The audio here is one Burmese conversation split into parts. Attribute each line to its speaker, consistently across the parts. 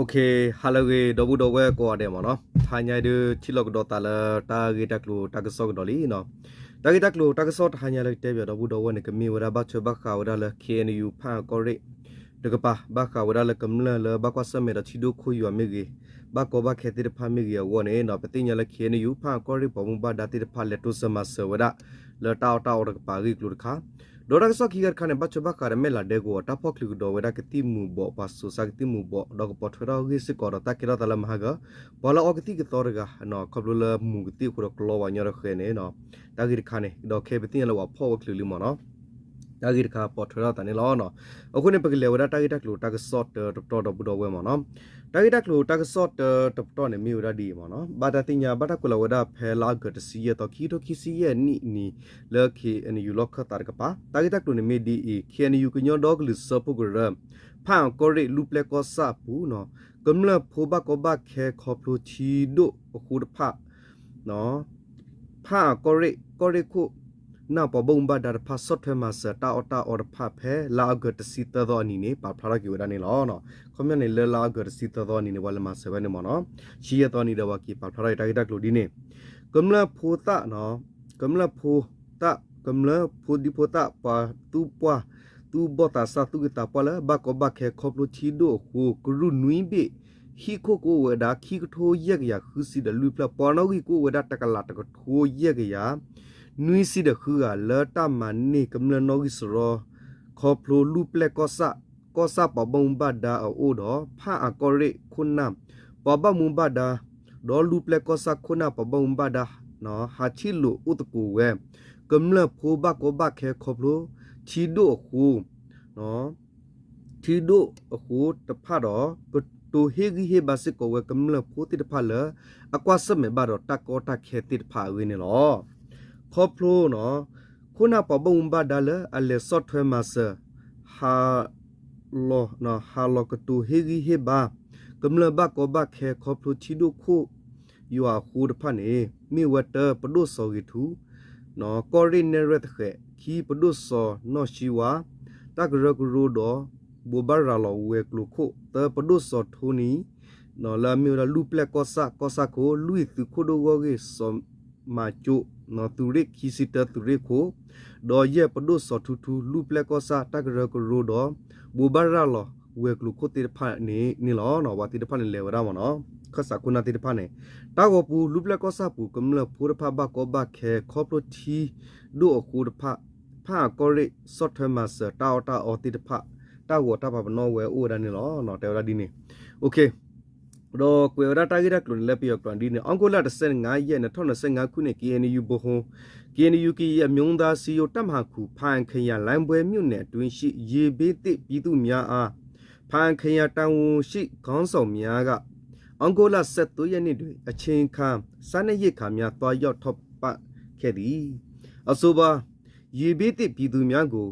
Speaker 1: Okay, halage double dowe ko ade mo no. Hanya de chilok do tala ta gitaklu taksok doli no. Ta gitaklu taksok hanya le tebe double dowe ne kemi wada ba che ba kha wada le KNU pha ko re. De pa ba kha wada le kamla le ba kwa samme da chido khu yu me gi. Ba ko ba kheti de pha me gi wo ne no patinya le KNU pha ko re pomu ba da ti de pha le to sama se wada le taw taw de pa gi klu kha. Dora kesok kigar kane baca bakar mela dego tapok ligu do weda ketimu bo pasu saktimu bo dog pothera gisi kora takira dalam haga bola ogti gitorga no kablula mugti kuro klowa nyara khene no tagir kane do kebeti la pho klili mono tagir kha pothera tani lo no okune pagile weda tagita klu tag sot to do budo we mono tagita klu tag sot to ne mi weda di mono bada tinya bada kula weda phela gat siye to ki to ki siye ni le ki en yu lok tar ka pa tagita klu ne mi di e khen yu kunyo dog lu so pu gra pha ko re lu ple ko sa pu no kamla pho ba ko ba khe kho plu chi do khu de pha no pha ko re khu na pa bong ba dar pha sot the ma sa ta or pha phe la gat si ta do ni ne pa phara ki weda ni lo no khom ne le la gat si ta do ni ne wala ma se ba ne mo no chi ya to ni da wa ki pa phara ta klo di ne kamla pho ta no kamla pho ta kamla pho di pho ta pa tu bo ta sa tu ta pa la ba ko ba khe khop lu chi do khu kru nui bi hi ko ko weda khi ko tho ye ya khu si da lu pla pa no ki ko weda ta ka la ta ko tho ye ya nui si de khu a le ta man ni kamla no gi sro kho plo lu ple ko sa pa bong ba da o do pha a ko re khun nam pa ba mu ba da do lu ple ko sa khuna pa bong ba da no ha chi lu ut ku we kamla pho ba ko ba khe kho plo chi do khu no chi do khu ta pha do ko to he gi he ba se ko we kamla pho ti ta pha le akwa sam me ba do ta ko ta khe ti pha we ne loครอบครัวเนาะคุณอาปอบงบาดาเลอเลสอดเทมาเซฮาโลเนาะฮาโลกตูเฮกิเฮบากำเลบากอบาแคครอบครัวชิดุคุยูอาคูดพันเอมีวัตเตอร์ปดุสอกิทูเนาะกอรินเนเรตเขคีปดุสอนอชีวาตากรกรูดอบูบาราลอเวกลุคุเตอปดุสอทูนีเนาะลามิวลาลูเปลกอซาโคลุยตุโคโดโกเกสมาจุno turik kisita turiko do ye padu so thutu lu ple ko sa takra ko ro do bubara lo we klu khote pha ni lo no wa ti de pha ni le wa mo no khasa kuna ti de pha ne ta go pu lu ple ko sa pu kamla phur pha ba ko ba khe khoplo thi do ku de pha ko re sot thama sa ta o ti de pha ta go ta ba no we o da ni lo no te da di ni okay do kwera tagira klon le pyo klon di ne angola de sen nga ye ne thon sen nga khu ne KNU bo hon KNU ki ye myong da si yo tam ha khu phan khan ya lan bwe myu ne twin shi ye be ti pi tu mya a phan khan ya tan won shi khon saw mya ga angola set to ye ni de a chin khan sa ne ye kha mya twa yaw thop pa khe di aso ba ye be ti pi tu mya ko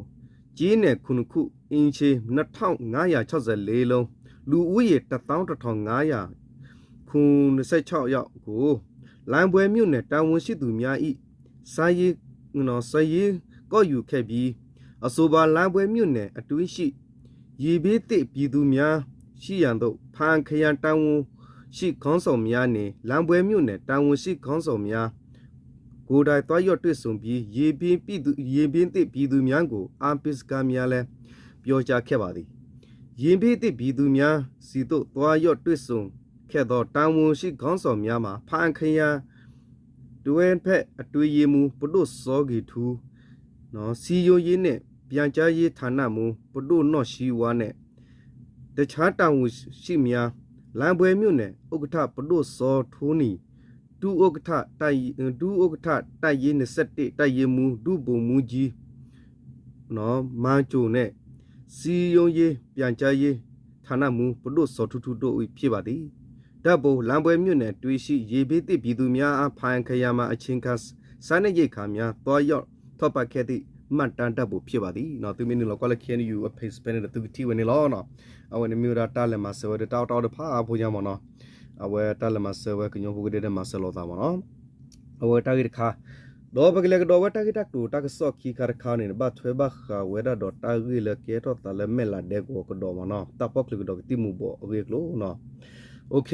Speaker 1: ji ne khun khu in che 2564လုံးလူဦးရေ11500ခု26ရောက်ကိုလမ်းပွဲမြို့နယ်တာဝန်ရှိသူများဤစာရေးကော့ယူခဲ့ပြီးအဆိုပါလမ်းပွဲမြို့နယ်အတွင်းရှိရေဘေးတစ်ပြည်သူများရှိရန်သို့ဖန်ခရန်တာဝန်ရှိခေါင်းဆောင်များနှင့်လမ်းပွဲမြို့နယ်တာဝန်ရှိခေါင်းဆောင်များကိုယ်တိုင်တွားရောက်တွေ့ဆုံပြီးရေဘေးတစ်ပြည်သူများကိုအာပစ္စကများလည်းပြောကြားခဲ့ပါသည်ရင်ပေးတဲ့ပြည်သူများစီတို့သွားရော့တွေ့ဆုံခဲ့သောတာဝန်ရှိခေါင်းဆောင်များမှာဖန်ခရန်တွင်ဖက်အတွေ့ရမှုပဒုစောဂီထူနော်စီယိုရေးနဲ့ပြန်ကြားရေးဌာနမူပဒုနော့ရှိဝါနဲ့တခြားတာဝန်ရှိများလမ်းပွဲမြို့နယ်ဥက္ကဋ္ဌပဒုစောထိုးနီဒုဥက္ကဋ္ဌတိုက်ရေး21တိုက်ရေးမူဒုဗိုလ်မှူးကြီးနော်မန်းကျိုနဲ့စီယုံရေးပြန်ကြားရေးဌာနမူပဒုစောထူတို့ဖြစ်ပါသည်တပ်ဘုံလမ်းပွဲမြို့နယ်တွေ့ရှိရေဘေးတစ်ပြည်သူများအဖိုင်ခရမှာအချင်းကစားနေရိတ်ခါများတွားရောက်ထောက်ပခဲ့သည့်မှတ်တမ်းတပ်ဖို့ဖြစ်ပါသည်နော်သူမင်းတို့ကလည်း KNU အဖေးစပန်တဲ့သူတီဝင်နေလောနော်အဝနေမြို့တာတားလည်းမဆောတဲ့တောက်တဖာဖို့ကြမနော်အဝတားလည်းမဆောကညောဖို့တဲ့မဆောလို့သားမနော်အဝတားရခါ ดอบกเล็กดอว่าตากิตักตูตากสอกขี้คาร์คานี่บ้าช่วยบ้าขาเวดาดอตากิเลเกตอตาเลเมลาเดกวก็ดอมาเนาะตาพอกลิกดอกติมูบ่เรียกโลเนาะโอเค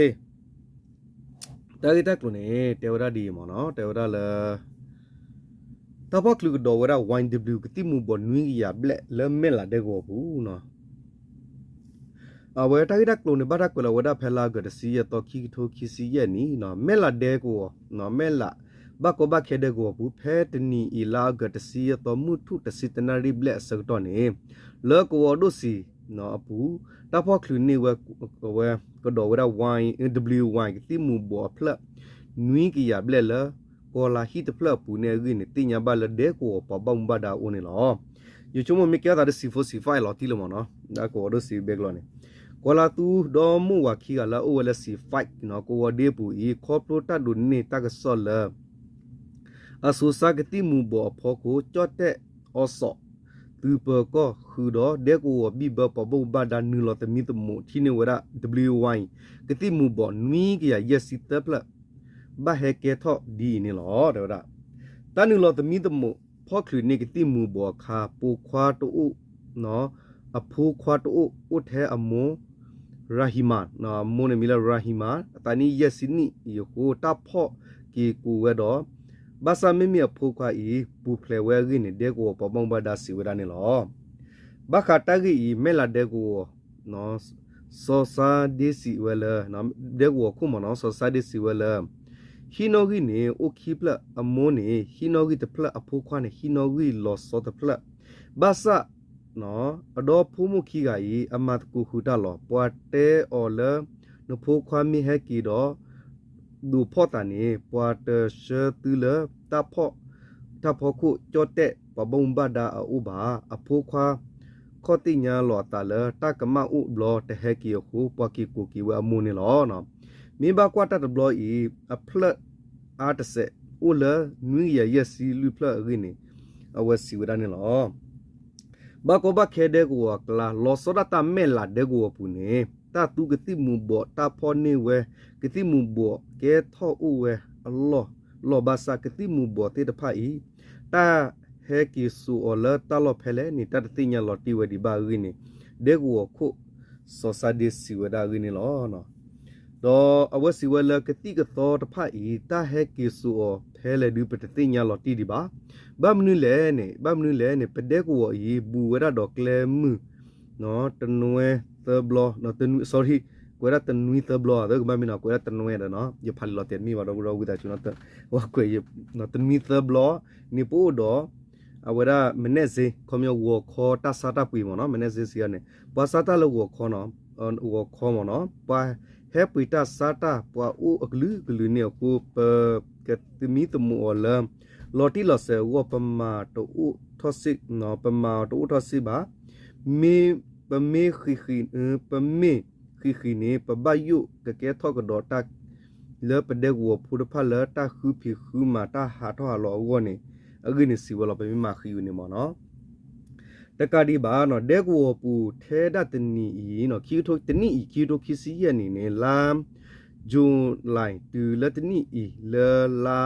Speaker 1: ตากิตักตูนี่เทวดาดีมาเนาะเทวดาเลตาพอกลิกดอว่า YW กติมูบ่นุยยาเบลเลเมลาเดกวบูเนาะเวตากิตักตูนี่บ้าตักกลาวดาเพลากดซียตอขี้โทขี้ซียนี่เนาะเมลาเดกวเนาะเมลาบักบักเคเดกัวผู้เพตนีอีลากตซียตอมุทุตสิตนาริเบลสักตอนนี้เลิกวัวดูสิเนาะผู้ตาพอคลุนี่เวก็ดอว่า YWY กติมูบัวเพลนุยกิยาเบลเลก็ลาฮิตเพลผู้เนี่ยกินติญาบาลเดกัวปะบังบาดาอุนี่หรออยู่ชั่วโมงไม่เกี่ยวกับC4C5หรอที่ละมั้งเนาะได้ก็ดูสิเบกลอนี่ก็ลาตูดอมูว่าขี้กันละโอเลC5เนาะก็ว่าเดปูอีคอปโลตาดุนนี่ตากสอลเลอาสุสากติมูบ่พอกูจอดแต่อสอตือเปก็คือดอเด็กวัวบีบปอบบ้าดานึลอตมีตมูที่นี่ว่า WY กติมูบ่นุยกยายสิตะพละบ้าเฮเกทอดีนี่หรอเดี๋ยวละตานึลอตมีตมูพอคือนี่กติมูบ่คาปูควาตุอุเนาะอภูควาตุอุเทอโมราฮิมานเนาะโมเนมิลาราฮิมานตานี่ยสินี่อยู่กูตาพ่อกีกูเวดอบาซาไม่มีผู้ควาอีผู้เพลเวกินเด็กวัวปะบังบาดาสิเวดานี่หรอบาคาตากีอีเมลาเด็กวัวเนาะโซซาดิสิเวลเนาะเด็กวัวคุมเนาะโซซาดิสิเวลฮิโนกินี่โอคิเพลอโมนี่ฮิโนกิตเพลอผู้ควานี่ฮิโนกิลอสโซตเพลบาซาเนาะอดอผู้มุขีกาอีอามาตกูฮูตาลอปวเตออเลนผู้ความีเฮกีดอดูพ่อตานี่ปวดเชตุเลตาพ่อคุจอดเตะปะบงบาดาอุบาอภูควาข้อติญาหลอตาเลตากะมาอุบลอแต่เฮกิคูปวกิกูกิวามูนี่หลอเนาะมีบากว่าตาบลออีอเพลอาตเซอุเลนุยยะสิลุเพลกินี่อวสิวดานี่หลอบากบาเคเดกัวกลาลอสดาตาเมลาเดกัวปุเนตาตุกติมูบ่ตาพอนี่เวกติมูบ่เกทออูเวอัลลอฮ์ลอบาซากติมูบ่เตตะพาอีตาเฮกิสูอเลตาลอเพเลนี่ตาติญาลอติเวดิบากินี่เดกัวคุโซซาดิสิเวดากินี่ลอเนาะดออวสิเวลกติกตอตะพาอีตาเฮกิสูอเพเลดูปตติญาลอติดิบาบามนุเลเนี่ยปเดกัวอีบูเวดาดอกเลมเนาะตนเวเตบลอเนาะตน sorry กว่าตนนุยเตบลอเด้อบ่มีเนาะกว่าตนเวเนาะอย่าพันลอเตมีว่าเรากูตาจุเนาะว่ากูเนาะตนมีเตบลอนี่ปูดอအဝရမနေ့စေခမယောဝခေါ်တဆတာပွေမနော်မနေ့စေစီကနေပွာဆတာလောဝခေါ်နော်ဝခေါ်မနော်ပွာဟဲပွေတဆတာပွာဥအကလူကလူနေကိုပကတမီတမောလမ်လော်တီလော်ဆေဝပမာတူထောစစ်နော်ပမာတူထောစစ်ပါမေပမေခိပမေခိနေပဘယုကကဲထောကဒေါ်တာเลปเดกัวพุทธพะเลตาคือผิคือมาตาหาทอหลอวัวนี่အကိနေစီဝလပမီမာခီယူနေမနော်တကတိပါနော်ဒဲကောပူထဲဒတနီဤနော်ခီထိုတနီဤခီထိုခီစီရနေနေလာဂျွန်လိုင်းတူလတနီဤလာ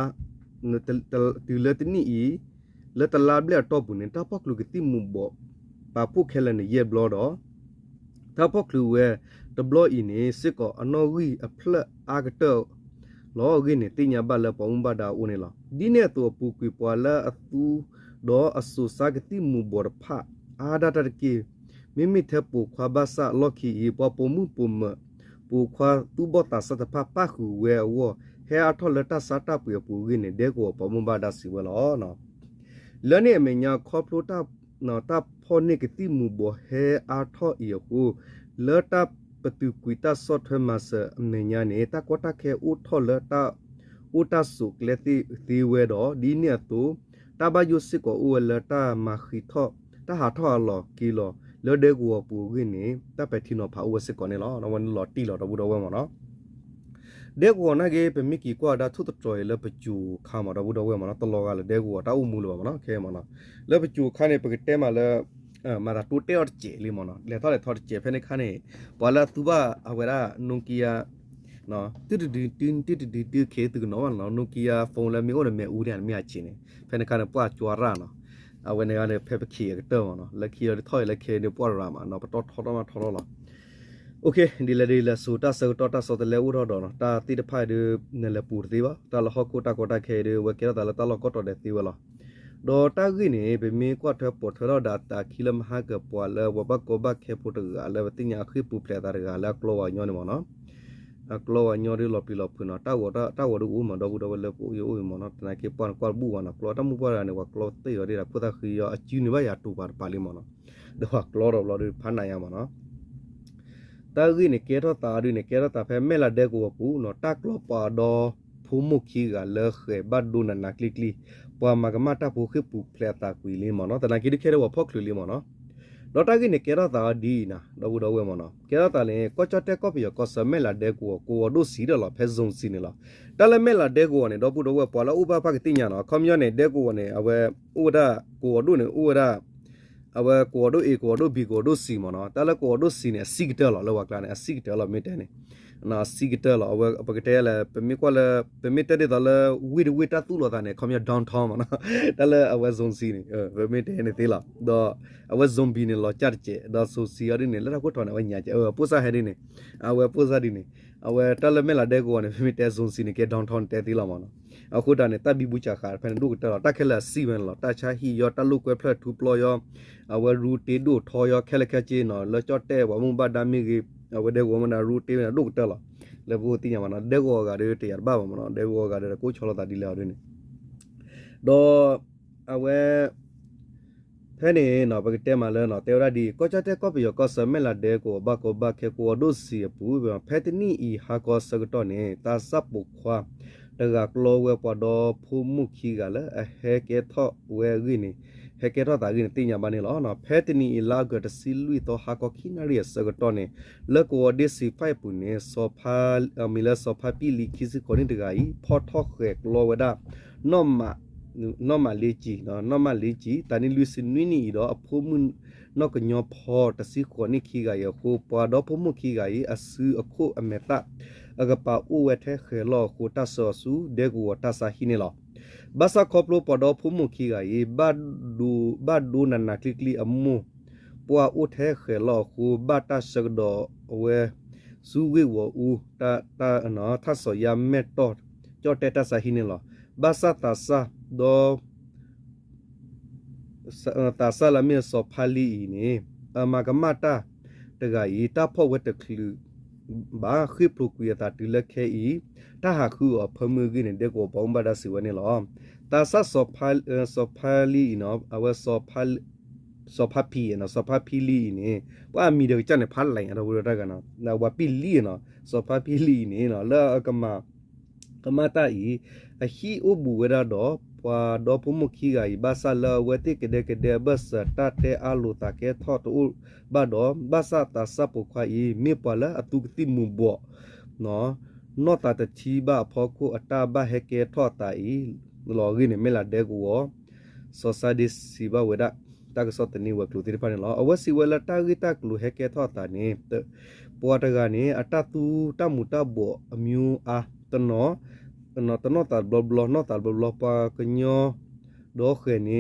Speaker 1: တူလတနီဤလတလာဘလတော့ဘူးနေတာပကလူကတိမူဘောပါပုခဲလနေရဘလောတော့တာပကလူဝဲတဘလောဤနေစစ်ကောအနော်ဝီအဖလက်အာကတောလောဂိနေတိညာဘလပုံဘဒါဦးနေလားဒီနေတော့ပူကွေပွာလာအသူဒေါ်အဆူစာကတိမူဘောရဖအာဒတာကေမိမိတဲ့ပူခွာဘဆာလော်ခီပပမှုပုံမပူခွာသူဘတာစတဖပခုဝဲဝဟဲအထောလတာစတာပူပူဂိနေဒေကိုပမှုဘဒါစီဝလောနော်လနေမညာခေါပလိုတာနော်တာဖောနေကတိမူဘောဟဲအထောဤကိုလတာปตุกุยตาสอดเทมาเสอเมญาเนตากอตาแคอุทอเลตาอุตาสุกเลติเวดอดีเนี่ยตูตาบายุสิกออุเลตามาခိทอตาหาทอลอกีลอเลเดกัวปูกินีตาไปทินอพาอุสิกอเนลอนวันลอตีลอตะบูดอเวมอเนาะเด็กวัวนะเกเป็นมิกี่กว่าดาทุตจอยเลปจูข้ามาตะบูดอเวมอเนาะตลอกาเลเด็กวัวตาอุมูลอเนาะแค่มอเนาะเลปจูข้าเนี่ยปกเตมาเลมาตาตูเตอร์เจลิมอนะเลทอเลทอร์เจเพนคันเนปอลาตูบาอเวรานุกิยา နော်တူခေတူနော်နိုကီယာဖုန်းလည်းမျိုးလည်းမြဦးတယ်မြချင်းနေဖဲနကနေပွားကြွားရနော်အဝနေကနေဖဲပခီကတော့နော်လက်ခီရထော်လက်ခေနေပွားရမှာနော်ပတော်ထော်တော့ထော်တော့လားโอเคဒီလေဆိုတာဆောတလေဦးတော့နော်တာတိတဖိုင်ဒီနလေပူသေးပါတာလဟကိုတာခဲဒီဝကေတာလတာလကောတော့တဲ့သေးဝလားဒေါ်တာကြီးနေပဲမင်းကွတ်ထပေါ်ထရဒါတာခီလမဟာကပွာလဝဘကောဘခဲပိုတကလည်းတင်ညာခိပူပလက်တာကလည်းကလောဝညောနေမနော်ကလောညောရီလော်ပီလော်ဖုနာတာဝဒဦးမတော့ဘူးတော့လည်းပူယိုမနော်တနာကေပွန်ကွာဘူးဝနာကလောတမှုပွားရနေကကလောတေရတဲ့ပုဒခီရအကျူနေပါရတူပါလိမနော်တော့ကလောတော့လော်ဖန်နိုင်ရမနော်တာကြီးနေကေတော့တာရီနေကေတော့တာဖဲမဲလာတဲ့ကိုပူနော်တကလောပါတော့ဖုံမှုခီကလည်းခေဘတ်ဒူနာကလီကလီပွာမကမတာပူခိပူပလက်တာကွေလီမနော်တနာကိဒီခဲတော့ဖောက်ခလီမနော်တော့တာကိနေကေရတာဒီနာတော့ဝဲမနော်ကေရတာလေကောချတက်ကောပီကောဆမဲလာတဲ့ကိုဒိုစီရလာဖဲဇုံစီနေလားတလည်းမဲလာတဲ့ကိုနေတော့ဘူးတော့ဝဲပွာလာဥပဖကတိညာနော်ကွန်မြူနေတဲ့ကိုနေအဝဲဥဒကိုဒိုနေဥဒအဝဲကိုဒိုအေကိုဒိုဘီကိုဒိုစီမနော်တလည်းကိုဒိုစီနေစီကတယ်လောကလာနေစီကတယ်လောမတဲနေနာစီကတယ်လောအဝဲပကတဲလေပမီကွာလေပမီတဲတယ်လောဝီတာတူလောတာနေကွန်မြူဒေါန်ထောင်းမနော်တလည်းအဝဲဇုံစီနေပမီတဲနေသေးလားတော့အဝဲဇွန်ဘီနေလောချာချေတော့ဆိုစီရနေလက်ကိုထောင်းနေဝညာချေပိုစာဟဲနေအဝဲပိုစာဒီနေအဝဲတလည်းမဲလာတဲ့ကိုနေပမီတဲဇုံစီနေကေဒေါန်ထောင်းတဲသေးလားမနော်အခုတane တပ်ပြီးဘူးချခါဖန်ဒုကတခက်လက်စီဝင်လောတချာဟီယောတလုကွဲဖလက်ထူပလောယောအဝဲရူတေဒိုထောယောခဲလက်ခချေနော်လောချော့တဲဝမုံဘဒါမီကြီးအဝဲတဲ့ဝမနာရူတေဒုကတလောလေဘူတိညာမနော်ဒေဂောကရေတရဘာမနော်ဒေဂောကရေကိုချောလတာဒီလာရင်းတော့အဝဲဖဲနေနော်ပကတဲမှာလဲနော်တေရဒီကောချတဲ့ကောပီယောကောဆမဲလာတဲ့ကိုဘကောဘခဲကိုဒိုစီပူဖဲတနီဤဟာကောစကတော့နေတာစပ်ပုခွာတကကလောဝဲပတော့ဖုမှုခီကလည်းအဟဲကေထောဝဲရင်းနေဟဲကေထောတာရင်းတင်ညာမနေလောနော်ဖဲတနီလာကတစီလူတော့ဟာကောခီနာရီစကတော့နေလကောဒီစီဖိုင်ပူနေစောဖာမီလာစောဖာပီလီခီစကိုနေတကဤဖော်ထောက်ခဲကလောဝဒါနော်မလေးကြီးနော်မလေးကြီးတန်လူစနွီနီတော့အဖိုးမှုနော်ကညောဖော်တစီကိုနေခီကရခိုပွားတော့ဖုမှုခီကဤအဆူအခုအမေတာအကပါဥဝဲထဲခဲလောကိုတဆောဆူဒေကူတဆာဟီနေလောဘာစာခေါပလိုပတော့ဖုမှုခီကဤဘတ်ဒူနနာကလီကလီအမှုပွားဥထဲခဲလောကိုဘတ်တဆကတော့ဝဲစူဝေဝူတာနော်ထဆောယမက်တော့ကြော့တဲတဆာဟီနေလောဘာစာတဆာတော့တာဆာလာမေဆောဖာလီနေအမကမတာတကဤတာဖော့ဝဲတကလူဘာခိပလူကွေတာတူလက်ခဲဤတာဟာခုအဖမှုကိနေတဲ့ကိုဘောင်းဘာဒါစီဝနေလောတာဆာဆောဖာလီနော်အဝဆောဖာပီနော်ဆောဖာပီလီနေပွာမီတော့ကျန်နေဖားလိုက်ရတော့ရကနော်နော်ဝပီလီနော်ဆောဖာပီလီနေနော်လာကမတာဤအဟီအိုဘူဝရတော့ပွာတော့ဖမှုခီကဤဘာဆာလဝတိကတဲ့ဘတ်စတာတဲအလူတာကေထော့တူဘာတော့ဘာဆာတာစပုခွာဤမေပလာအတုကတိမူဘောနော်နောတာတချီဘာဖောကိုအတာဘာဟကေထော့တာဤလောဂိနေမလာတဲ့ကိုစောစာဒီစီဘာဝဒတာကစောတနီဝကလူတိပန်လောအဝစီဝလာတာဂီတာကလူဟကေထော့တာနေပွာတကနေအတတူတမူတဘောအမျိုးအားတနောနော်တာဘလနော်တာဘလပါကညောဒေါ်ခဲနေ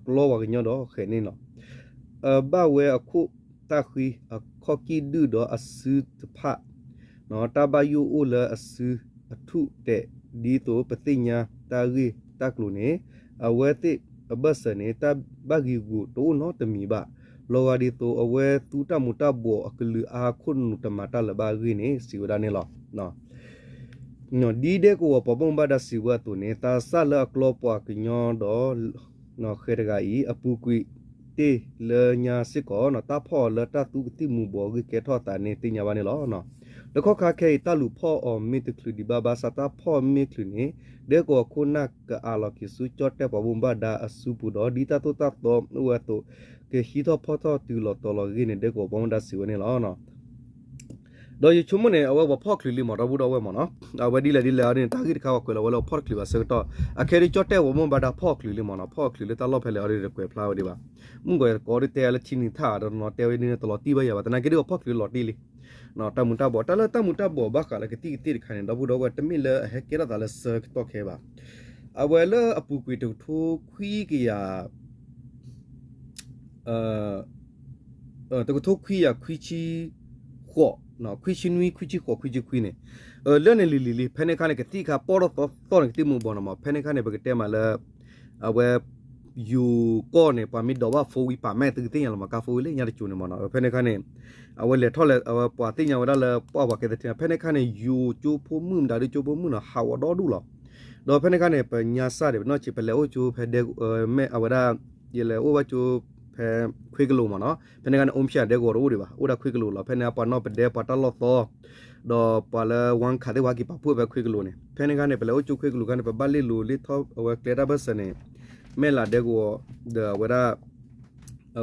Speaker 1: ကလောဝကညောဒေါ်ခဲနေနော်ဘာဝဲအခုတာခီခေါကီဒူဒေါ်အဆူတဖာနော်တာဘယူအိုလအဆူအထုတဲ့ဒီတိုပတိညာတာဂီတာကလူနေအဝဲတိအဘဆနေတာဘဂီဂူတိုနော်တမီဘာလောဝဒီတိုအဝဲတူတမူတဘောအကလူအာခွန်းတမတာလဘာဂီနေစီဝဒနေလောနော်နော်ဒီတဲ့ကိုပပုံဘာဒစီဝတ်တူနေတာဆလကလောပွားကညောတော့နော်ခေရဂါဤအပူကွီတေလညာစစ်ကောနော်တာဖော်လတတူတိမူဘောကကေထောတာနေတင်ညာပါနေလောနော်တခောခါခဲတလူဖော်အော်မီတကလူဒီဘာဘာစတာဖော်မီကလူနေတဲ့ကိုခုနကအာလော်ကီစုချော့တဲ့ပပုံဘာဒအစုပူတော့ဒီတတူတတော့ဝတ်တူကေဟီတော့ဖော်တော့တူလော်တော်လော်ဂင်းတဲ့ကိုပုံဒါစီဝနေလောနော်တော့ယချုံမနေအဝဖော့ကလီမတော့ဘူးတော့ဝဲမနော်အဝဒီလေနေတာဂိတခါကွယ်လောဝလောဖော့ကလီပါစတော့အခရီချော့တဲ့ဝမဘာဒါဖော့ကလီမနော်ဖော့ကလီတလောဖဲလေအရီကွယ်ဖလာဝဒီပါမှုကွယ်ကော်ရီတဲလချင်းနီသာတော့နော်တဲဝင်းနေတလောတီးပါရပါတနာကေတော့ဖော့ကလီလော်တီလီ နော်တမတာဘောတလတမတာဘောဘာကလည်းကတိတိခိုင်တော့ဘူးတော့တမီလဟဲကရတာလဲစတော့ခဲပါအဝဲလအပူကွေတူထိုးခွီးကရတကထိုးခွီးရခွီးချီခေါ်နော်ခွီးချီနွီခွီးချီခေါ်ခွီးချီခွီးနေလဲနေလီဖဲနေခါနေကတိခါပေါ်တော့နေတိမှုဘောနော်ဖဲနေခါနေဘကတဲမှာလဲအဝဲယူကောနေပါမီတော့ဝဖိုးဝီပါမဲတူတင်ရလမကဖိုးလေညာချူနေမနော်ဖဲနေခါနေအဝဲလေထော်လေအဝဲပွာတင်ညာဝဒါလဲပွားပါကတဲ့ဖဲနေခါနေယူချိုးဖိုးမှုဒါရီချိုးဖိုးမှုနော်ဟာဝတော့ဒူလောတော့ဖဲနေခါနေပညာစားတယ်နော်ချစ်ပလေအိုချိုးဖဲတဲ့မဲအဝဒါရလေအိုဝချိုးဖဲခွေးကလေးမနော်ဖဲနေကနေအုံးဖြတ်တဲ့ကိုရိုးတွေပါအိုဒါခွေးကလေးလားဖဲနေပါနော်ပတဲ့ပါတလောတော့တော့ပါလဝန်ခါတဲ့ဝါကီပါပွေပဲခွေးကလေးနေဖဲနေကနေပလေအိုချိုးခွေးကလေးကနေပဘာလီလိုလီထောအဝဲကလေတာဘစနေမဲလာတဲ့ကိုဒဝဒါ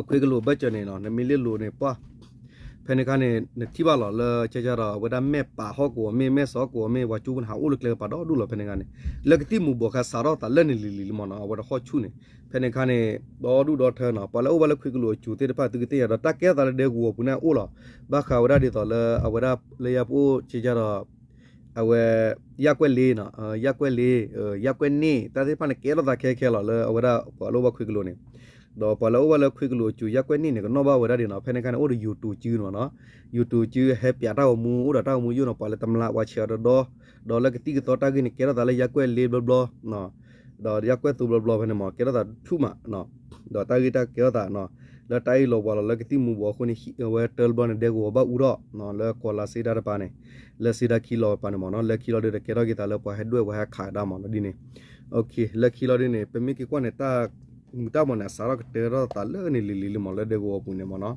Speaker 1: ခွေးကလေးဘတ်ချနေနော်နမီလီလိုနေပါဖဲနေကနေတိပါလောချာချာတော့ဝဒါမဲပါဟောကိုမဲစောကိုမဲဝါချူဘန်ဟာအိုလကလေပါတော့ဒူလောဖဲနေကနေလက်ကတိမူဘောခါစာတော့တလက်နေလီမနော်ဝဒါဟောချူနေဖဲနေခါနေတော့ဒူတော့ထဲနော်ပါလောဘလခွေကလိုချူတေတဖတ်တကတိရတော့တက်ကဲတာတဲ့ကိုပုနေအိုလောဘာခါဝဒါဒီတော့လအဝဒါလေယပိုချေကြတော့အဝဲရက်ွက်လေးနော်ရက်ွက်လေးရက်ွက်နေတာတိဖာနေကဲတော့ခဲလောအဝဒါပါလောဘခွေကလိုနေတော့ပါလောဘလခွေကလိုချူရက်ွက်နေကတော့ဘာဝဒါဒီနော်ဖဲနေခါနေအိုရ YouTube ကျူးနော် YouTube ကျူးဟဲပြတာမူအိုဒါတာမူယူနော်ပါလေတမလာဝါချာတော့လကတိကတော့တာကိနေကဲတော့လေရက်ွက်လေးဘလနော်တော့ရက်ွက်သူဘလဖဲနေမကဲတော့ထူမနော်တော့တာကိတာကဲတော့နော်လတိုင်လောဘလကတိမူဘောခုနေဝဲတယ်ဘန်ဒေကိုဘာဥတော့နော်လကောလာစီဒါပါနေလစီဒါကီလိုပါနေမနော်လကီလိုတဲ့ကဲတော့ကိတာလပွားဟဲ့တွေ့ဝဲခါဒါမနော်ဒီနေโอเคလကီလိုဒီနေပမီကကွနေတာမတာမနာစာရကတေရတာလနေလီမလဒေကိုပူနေမနော်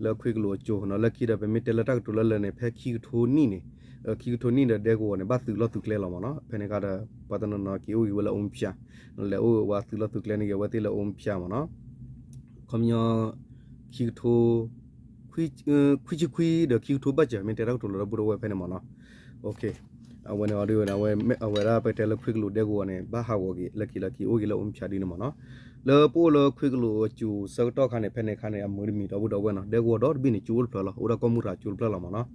Speaker 1: လခွေကလိုချိုနော်လကီရပမီတဲလတက်တူလလနေဖဲခီထိုနီနေခီထိုနီတဲ့ဒေကိုနေဘာသူလသူကလဲလောမနော်ဖဲနေကတာပတနနော်ကီအိုဝလအုံပြလေအိုဝါသူလသူကလဲနေဝတိလအုံပြမနော်ခမယောခီထိုခွီခွီတဲ့ခီထိုဘတ်ချမင်တဲတော့တူလဘူရဝဲဖဲနေမနော်โอเคအဝနေအော်ဒီဝနာဝဲအဝဲရာပဲတဲလခွေကလိုဒေကိုနေဘာဟာဝကီလကီအိုကီလအုံပြဒီနေမနော်လေပိုလခွေကလိုကျူစောတော့ခါနေဖဲနေခါနေအမူမီတော့ဘူးတော့ဝဲနော်ဒေကိုတော့ဘင်းချူလဖလာဟိုဒါကမူရာချူလဖလာမနော်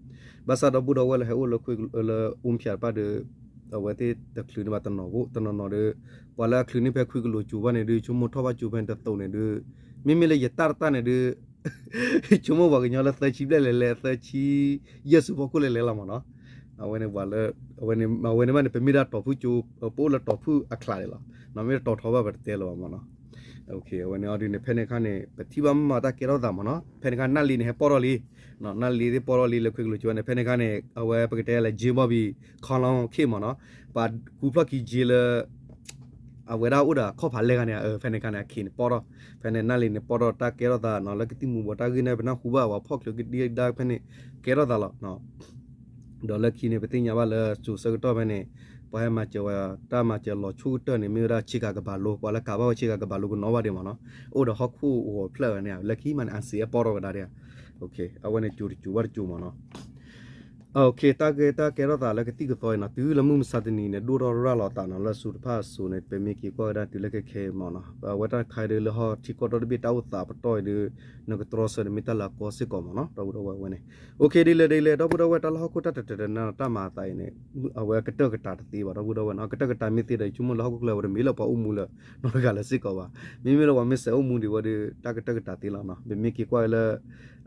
Speaker 1: ဘာသာတော့ဘူးတော့ဝဲလေဟိုလခွေလအုံပြပါတဲ့ဝဲတဲ့တကလူနေမတနော်ဘူးတနော်နော်တဲ့ပလာကလူနေဖဲခွေကလိုကျူပါနေတဲ့ချူမထောပါကျူပန်တဲ့တုံနေတဲ့မိလေရတာတာနေတဲ့ချူမဘာကညလာသချီလဲသချီယဆုဘကိုလဲလာမနော်အဝဲနေဘာလဲအဝဲနေမနေပမီဒါတော့ဖူချူပိုလတော့ဖူအခလာလေလားနော်မီတော့ထောပါပဲတဲလောမနော်โอเควันนี้อดีเนี่ยเพนคันเนี่ยปฏิบัติมาตาเกลอดามเนาะเพนคันนั่นลีเนี่ยปอรลีเนาะนั่นลีที่ปอรลีเลยคุยกันอยู่เนี่ยเพนคันเนี่ยเอาไว้ปกติแล้วจีบบีคอนลองเข้มเนาะปากูพลักกีจีเลยเอาไว้ได้อุดาข้อผ่านเลยกันเนี่ยเพนคันเนี่ยขี้ปอรเพนนั่นลีเนี่ยปอรตาเกลอดาเนาะแล้วก็ที่มูบตากินเนี่ยเป็นนักคูบ้าว่าพอกเลยก็ดีได้เพนเนี่ยเกลอดาละเนาะดอลลาร์ขี้เนี่ยเป็นที่ยาว่าเลยจู่สักตัวเพนเนี่ยพอให้มาเจอว่าถ้ามาเจอหล่อชูเตอร์เนี่ยมีราชิกากบาลูพอแล้วกาว่าชิกากบาลูก็น้อว่าเดียวมั้งเนาะโอ้เดี๋ยวฮอกคู่โอ้เพลอเนี่ยแล้วขี้มันอันเสียปอรก็ได้เนี่ยโอเคเอาไว้ในจูว่าจูมั้งเนาะโอเคตาเกเราตาแล้วก็ตีก็ต่อยนะตื้อแล้วมึงสัตว์นี่เนี่ยดูเราหล่อตาเนาะแล้วสุดผ้าสูเนี่ยเป็นมีกี่ก็ได้ตื้อแล้วก็เคมั้งเนาะว่าถ้าใครเดือดห่อที่ก็ต้องไปเอาตาปต่อยเดือนึกตรอเสด็จมิตรละก็สิก่อนมั้งเนาะเราดูว่าเนี่ยโอเคดีเลยเราดูว่าตาละเขาตัดนะตามาตายเนี่ยเอาไว้กระเตกระตาตีว่าเราดูว่าเนาะกระเตกระตาไม่ตีได้ชุ่มละเขาก็เลยว่ามีเราพออุ้มมือละนอกจากละสิก่อนว่ามีเราว่าไม่เสียอุ้มมือดีว่าเดือตากระเตกระตาตีแล้วเนาะเป็นมีกี่ก็เลย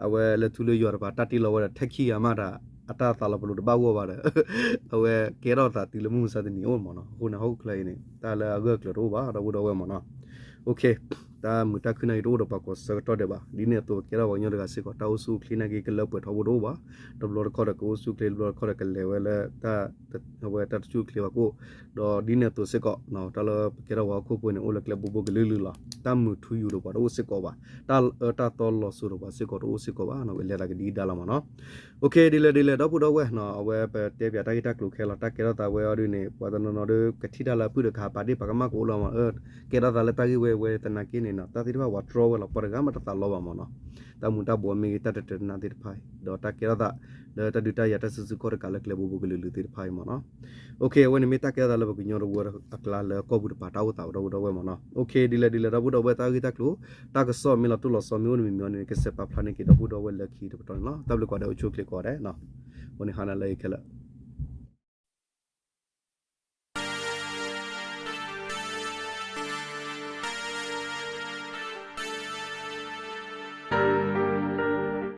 Speaker 1: เอาไว้เลยทุเรศอยู่ว่าตัดตีเราว่าเทคขี้อามาดาအတားတာလဘလို့တဘောပါတယ်အဝဲကဲတော့တာတီလမှုစတဲ့နီအော်မနော်ခုနဟုတ်ကလေးနေတာလာအဂကလို့ပါတော့ဝဲမနော်โอเคတာမတခနိုင်တော့ပါကောစတော့တယ်ပါဒီနေ့တော့ကဲတော့ညရကစစ်ကိုတောက်စုခလင်းနေကလပ်ပေါ်တော့တော့ပါဒဘလခေါ်ရကိုစုကလေးဘလခေါ်ရကလေဝဲလာတာဝဲတတ်စုကလေးကိုတော့ဒီနေ့တော့စစ်ကောနော်တလကဲတော့ခုပွင့်နေအိုလကလဘဘကလေးလူလာတမ်မထူယူတော့ပါတော့စစ်ကောပါတာတော်လောဆူတော့ပါစစ်ကောတော့စစ်ကောပါနော်ဝဲလာကဒီဒါလာမနော်โอเคဒီလေတော့ဘူးတော့ဝဲနော်ဝဲပဲတဲပြတိုက်တက်လို့ခဲလာတက်ကဲတော့တာဝဲအော်ဒီနေပွားတော့နော်ကတိတလာပုဒခါပါတိပကမကိုလောမကဲတော့တာလည်းတိုက်ဝဲတနာကင်းနေ နေနော်တာတိဘာဝါထရောဝလာပရဂမတတလောပါမနော်တာမူတာဘောမီတတတနာတိဖိုင်ဒေါ်တာကေရတာဒေါ်တာဒူတာရတဆစုခေါ်ကလကလဘူဘူကလူလူတိဖိုင်မနော်โอเควันนี้มีตาแก่ตาลบกุญยอรัวอักลาเลก็บุตรปาตาวตาวเราเราเว้มเนาะโอเคดีเลยเราบุตรเวตากิตากลูตากสอมีเราตุลสอมีวันมีมีนี่ก็เสพปาพลานี่กิเราบุตรเวลคีตบตอนเนาะตับลูกว่าเดี๋ยวช่วยคลิกก่อนได้เนาะวันนี้หานาเลยแค่ละ